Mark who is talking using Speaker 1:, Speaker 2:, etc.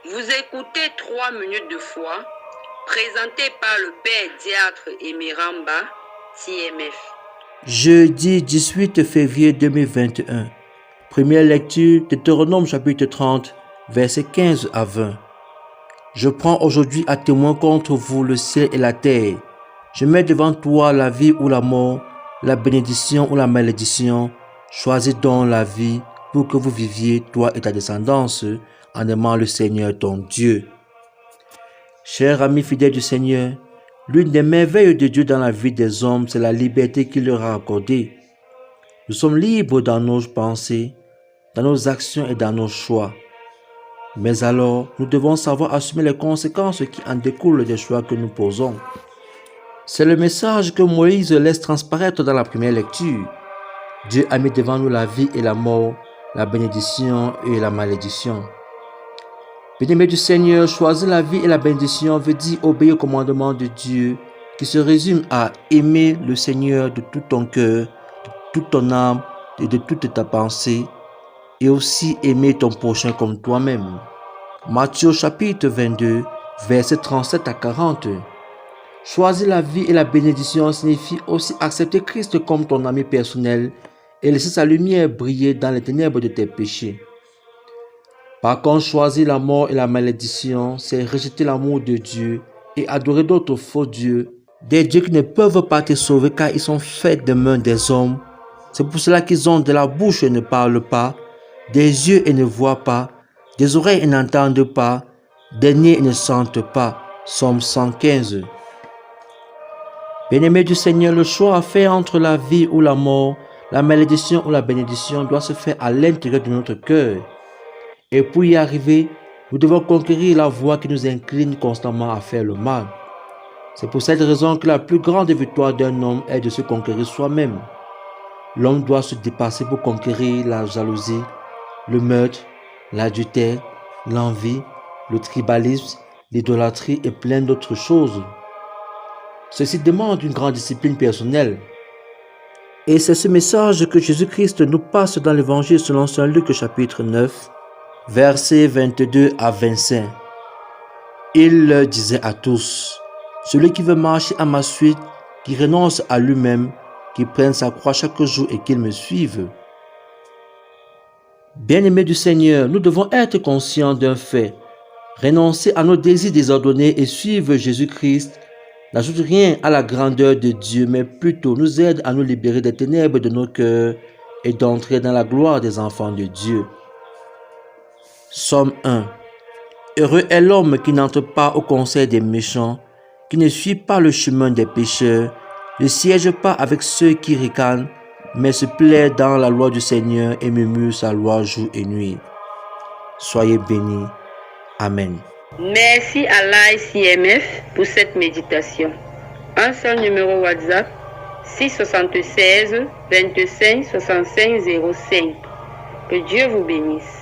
Speaker 1: Vous écoutez 3 minutes de foi, présenté par le Père Diâtre Emiramba, CMF.
Speaker 2: Jeudi 18 février 2021. Première lecture, Deutéronome chapitre 30, versets 15 à 20. Je prends aujourd'hui à témoin contre vous le ciel et la terre. Je mets devant toi la vie ou la mort, la bénédiction ou la malédiction. Choisis donc la vie pour que vous viviez, toi et ta descendance, en aimant le Seigneur ton Dieu. Chers amis fidèles du Seigneur, l'une des merveilles de Dieu dans la vie des hommes, c'est la liberté qu'il leur a accordée. Nous sommes libres dans nos pensées, dans nos actions et dans nos choix. Mais alors, nous devons savoir assumer les conséquences qui en découlent des choix que nous posons. C'est le message que Moïse laisse transparaître dans la première lecture. Dieu a mis devant nous la vie et la mort, la bénédiction et la malédiction. Bien-aimé du Seigneur, choisir la vie et la bénédiction veut dire obéir au commandement de Dieu qui se résume à aimer le Seigneur de tout ton cœur, de toute ton âme et de toute ta pensée, et aussi aimer ton prochain comme toi-même. Matthieu chapitre 22, versets 37 à 40. Choisir la vie et la bénédiction signifie aussi accepter Christ comme ton ami personnel et laisser sa lumière briller dans les ténèbres de tes péchés. Par contre, choisir la mort et la malédiction, c'est rejeter l'amour de Dieu et adorer d'autres faux dieux, des dieux qui ne peuvent pas te sauver car ils sont faits des mains des hommes. C'est pour cela qu'ils ont de la bouche et ne parlent pas, des yeux et ne voient pas, des oreilles et n'entendent pas, des nez et ne sentent pas. Psaume 115. Bien-aimé du Seigneur, le choix à faire entre la vie ou la mort, la malédiction ou la bénédiction doit se faire à l'intérieur de notre cœur. Et pour y arriver, nous devons conquérir la voie qui nous incline constamment à faire le mal. C'est pour cette raison que la plus grande victoire d'un homme est de se conquérir soi-même. L'homme doit se dépasser pour conquérir la jalousie, le meurtre, l'adultère, l'envie, le tribalisme, l'idolâtrie et plein d'autres choses. Ceci demande une grande discipline personnelle. Et c'est ce message que Jésus-Christ nous passe dans l'évangile selon Saint Luc chapitre 9, versets 22 à 25. Il leur disait à tous, « Celui qui veut marcher à ma suite, qui renonce à lui-même, qui prenne sa croix chaque jour et qu'il me suive. » Bien-aimés du Seigneur, nous devons être conscients d'un fait. Renoncer à nos désirs désordonnés et suivre Jésus-Christ n'ajoute rien à la grandeur de Dieu, mais plutôt nous aide à nous libérer des ténèbres de nos cœurs et d'entrer dans la gloire des enfants de Dieu. Psaume 1. Heureux est l'homme qui n'entre pas au conseil des méchants, qui ne suit pas le chemin des pécheurs, ne siège pas avec ceux qui ricanent, mais se plaît dans la loi du Seigneur et murmure sa loi jour et nuit. Soyez bénis. Amen.
Speaker 1: Merci à l'ICMF pour cette méditation. Un seul numéro WhatsApp 676 25 65 05. Que Dieu vous bénisse.